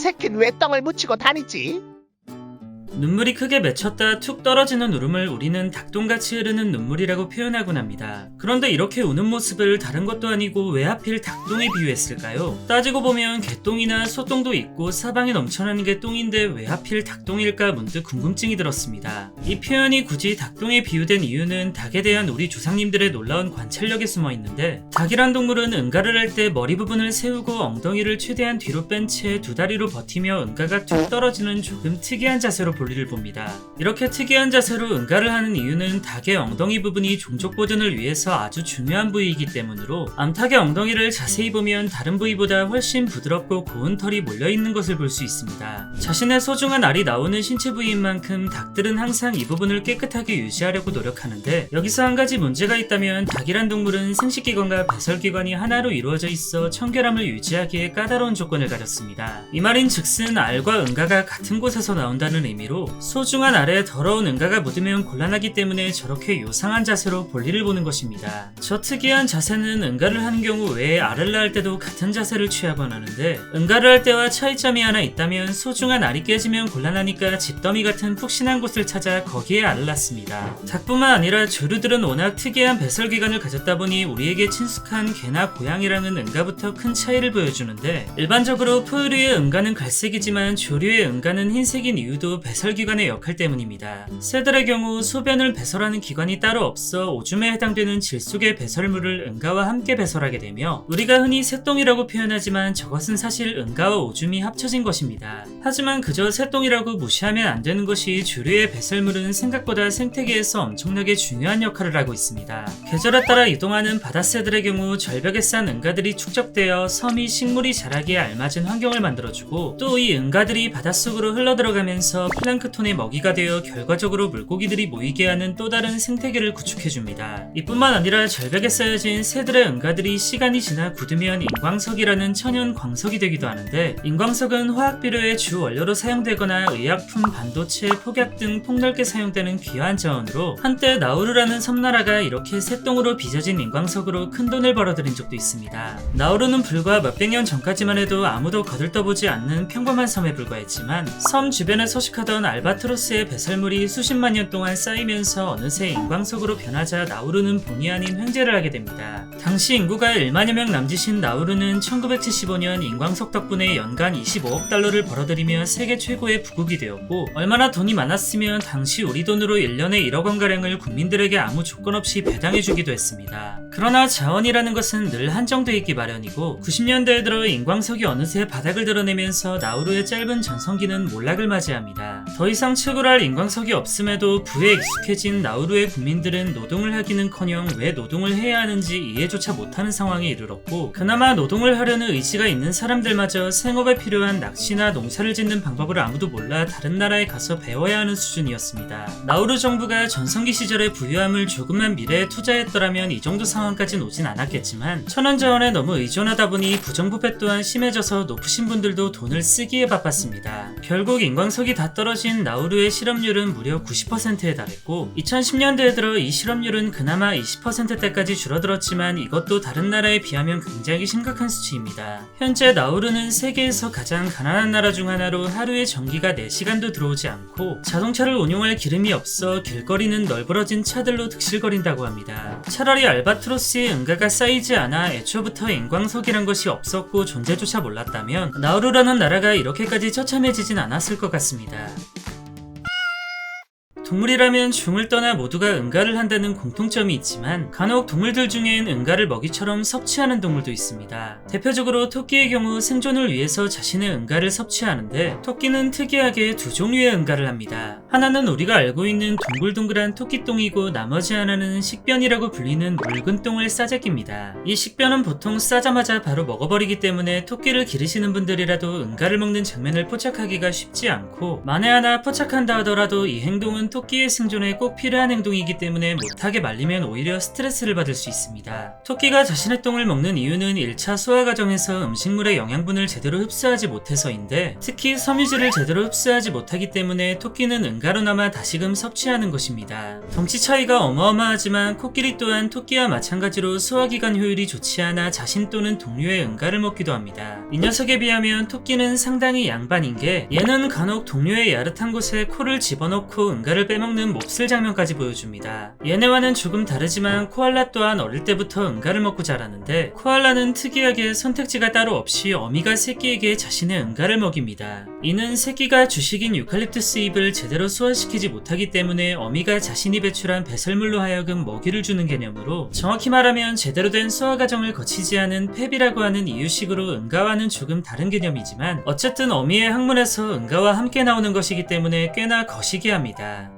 새끼는 왜 똥을 묻히고 다니지? 눈물이 크게 맺혔다 툭 떨어지는 울음을 우리는 닭똥같이 흐르는 눈물이라고 표현하곤 합니다. 그런데 이렇게 우는 모습을 다른 것도 아니고 왜 하필 닭똥에 비유했을까요? 따지고 보면 개똥이나 소똥도 있고 사방에 넘쳐나는 게 똥인데 왜 하필 닭똥일까 문득 궁금증이 들었습니다. 이 표현이 굳이 닭똥에 비유된 이유는 닭에 대한 우리 조상님들의 놀라운 관찰력에 숨어 있는데, 닭이란 동물은 응가를 할 때 머리 부분을 세우고 엉덩이를 최대한 뒤로 뺀 채 두 다리로 버티며 응가가 툭 떨어지는 조금 특이한 자세로 볼일을 봅니다. 이렇게 특이한 자세로 응가를 하는 이유는 닭의 엉덩이 부분이 종족 보존을 위해서 아주 중요한 부위이기 때문으로, 암탉의 엉덩이를 자세히 보면 다른 부위보다 훨씬 부드럽고 고운 털이 몰려있는 것을 볼 수 있습니다. 자신의 소중한 알이 나오는 신체 부위인 만큼 닭들은 항상 이 부분을 깨끗하게 유지하려고 노력하는데, 여기서 한 가지 문제가 있다면 닭이란 동물은 생식기관과 배설기관이 하나로 이루어져 있어 청결함을 유지하기에 까다로운 조건을 가졌습니다. 이 말인 즉슨 알과 응가가 같은 곳에서 나온다는 의미로 소중한 알에 더러운 응가가 묻으면 곤란하기 때문에 저렇게 요상한 자세로 볼일을 보는 것입니다. 저 특이한 자세는 응가를 하는 경우 외에 알을 낳을 때도 같은 자세를 취하곤 하는데, 응가를 할 때와 차이점이 하나 있다면 소중한 알이 깨지면 곤란하니까 집더미 같은 푹신한 곳을 찾아 거기에 알을 낳습니다. 닭뿐만 아니라 조류들은 워낙 특이한 배설기관을 가졌다 보니 우리에게 친숙한 개나 고양이랑은 응가부터 큰 차이를 보여주는데, 일반적으로 포유류의 응가는 갈색이지만 조류의 응가는 흰색인 이유도 배설기관의 역할 때문입니다. 새들의 경우 소변을 배설하는 기관이 따로 없어 오줌에 해당되는 질 속의 배설물을 응가와 함께 배설하게 되며, 우리가 흔히 새똥이라고 표현하지만 저것은 사실 응가와 오줌이 합쳐진 것입니다. 하지만 그저 새똥이라고 무시하면 안 되는 것이 조류의 배설물은 생각보다 생태계에서 엄청나게 중요한 역할을 하고 있습니다. 계절에 따라 이동하는 바다새들의 경우 절벽에 쌓은 응가들이 축적되어 섬이 식물이 자라기에 알맞은 환경을 만들어주고, 또 이 응가들이 바닷속으로 흘러들어가면서 플랑크톤의 먹이가 되어 결과적으로 물고기들이 모이게 하는 또 다른 생태계를 구축해줍니다. 이뿐만 아니라 절벽에 쌓여진 새들의 응가들이 시간이 지나 굳으면 인광석이라는 천연 광석이 되기도 하는데, 인광석은 화학 비료의 주 원료로 사용되거나 의약품, 반도체, 폭약 등 폭넓게 사용되는 귀한 자원으로, 한때 나우루라는 섬나라가 이렇게 새똥으로 빚어진 인광석으로 큰돈을 벌어들인 적도 있습니다. 나우루는 불과 몇백 년 전까지만 해도 아무도 거들떠보지 않는 평범한 섬에 불과했지만, 섬 주변에 서식하던 알바트로스의 배설물이 수십만 년 동안 쌓이면서 어느새 인광석으로 변하자 나우루는 본의 아닌 횡재를 하게 됩니다. 당시 인구가 1만여 명 남짓인 나우루는 1975년 인광석 덕분에 연간 25억 달러를 벌어들이며 세계 최고의 부국이 되었고, 얼마나 돈이 많았으면 당시 우리 돈으로 1년에 1억 원가량을 국민들에게 아무 조건 없이 배당해주기도 했습니다. 그러나 자원이라는 것은 늘 한정되어 있기 마련이고, 90년대에 들어 인광석이 어느새 바닥을 드러내면서 나우루의 짧은 전성기는 몰락을 맞이합니다. 더 이상 채굴할 인광석이 없음에도 부에 익숙해진 나우루의 국민들은 노동을 하기는커녕 왜 노동을 해야 하는지 이해조차 못하는 상황에 이르렀고, 그나마 노동을 하려는 의지가 있는 사람들마저 생업에 필요한 낚시나 농사를 짓는 방법을 아무도 몰라 다른 나라에 가서 배워야 하는 수준이었습니다. 나우루 정부가 전성기 시절의 부유함을 조금만 미래에 투자했더라면 이 정도 상황까진 오진 않았겠지만, 천연자원에 너무 의존하다 보니 부정부패 또한 심해져서 높으신 분들도 돈을 쓰기에 바빴습니다. 결국 인광석이 다 떨어진 나우루의 실업률은 무려 90%에 달했고, 2010년대에 들어 이 실업률은 그나마 20%대까지 줄어들었지만 이것도 다른 나라에 비하면 굉장히 심각한 수치입니다. 현재 나우루는 세계에서 가장 가난한 나라 중 하나로 하루에 전기가 4시간도 들어오지 않고, 자동차를 운용할 기름이 없어 길거리는 널브러진 차들로 득실거린다고 합니다. 차라리 알바트로스의 응가가 쌓이지 않아 애초부터 인광석이란 것이 없었고 존재조차 몰랐다면 나우루라는 나라가 이렇게까지 처참해지진 않았을 것 같습니다. 동물이라면 중을 떠나 모두가 응가를 한다는 공통점이 있지만, 간혹 동물들 중엔 응가를 먹이처럼 섭취하는 동물도 있습니다. 대표적으로 토끼의 경우 생존을 위해서 자신의 응가를 섭취하는데, 토끼는 특이하게 두 종류의 응가를 합니다. 하나는 우리가 알고 있는 둥글둥글한 토끼똥이고, 나머지 하나는 식변이라고 불리는 묽은 똥을 싸제낍니다. 이 식변은 보통 싸자마자 바로 먹어버리기 때문에 토끼를 기르시는 분들이라도 응가를 먹는 장면을 포착하기가 쉽지 않고, 만에 하나 포착한다 하더라도 이 행동은 토끼의 생존에 꼭 필요한 행동이기 때문에 못하게 말리면 오히려 스트레스를 받을 수 있습니다. 토끼가 자신의 똥을 먹는 이유는 1차 소화 과정에서 음식물의 영양분을 제대로 흡수하지 못해서인데, 특히 섬유질을 제대로 흡수하지 못하기 때문에 토끼는 응가로나마 다시금 섭취하는 것입니다. 덩치 차이가 어마어마하지만 코끼리 또한 토끼와 마찬가지로 소화기관 효율이 좋지 않아 자신 또는 동료의 응가를 먹기도 합니다. 이 녀석에 비하면 토끼는 상당히 양반인 게, 얘는 간혹 동료의 야릇한 곳에 코를 집어넣고 응가를 빼먹는 몹쓸 장면까지 보여줍니다. 얘네와는 조금 다르지만 코알라 또한 어릴 때부터 응가를 먹고 자라는데, 코알라는 특이하게 선택지가 따로 없이 어미가 새끼에게 자신의 응가를 먹입니다. 이는 새끼가 주식인 유칼립투스 잎을 제대로 소화시키지 못하기 때문에 어미가 자신이 배출한 배설물로 하여금 먹이를 주는 개념으로, 정확히 말하면 제대로 된 소화 과정을 거치지 않은 폐비라고 하는 이유식으로 응가와는 조금 다른 개념이지만, 어쨌든 어미의 항문에서 응가와 함께 나오는 것이기 때문에 꽤나 거시기합니다.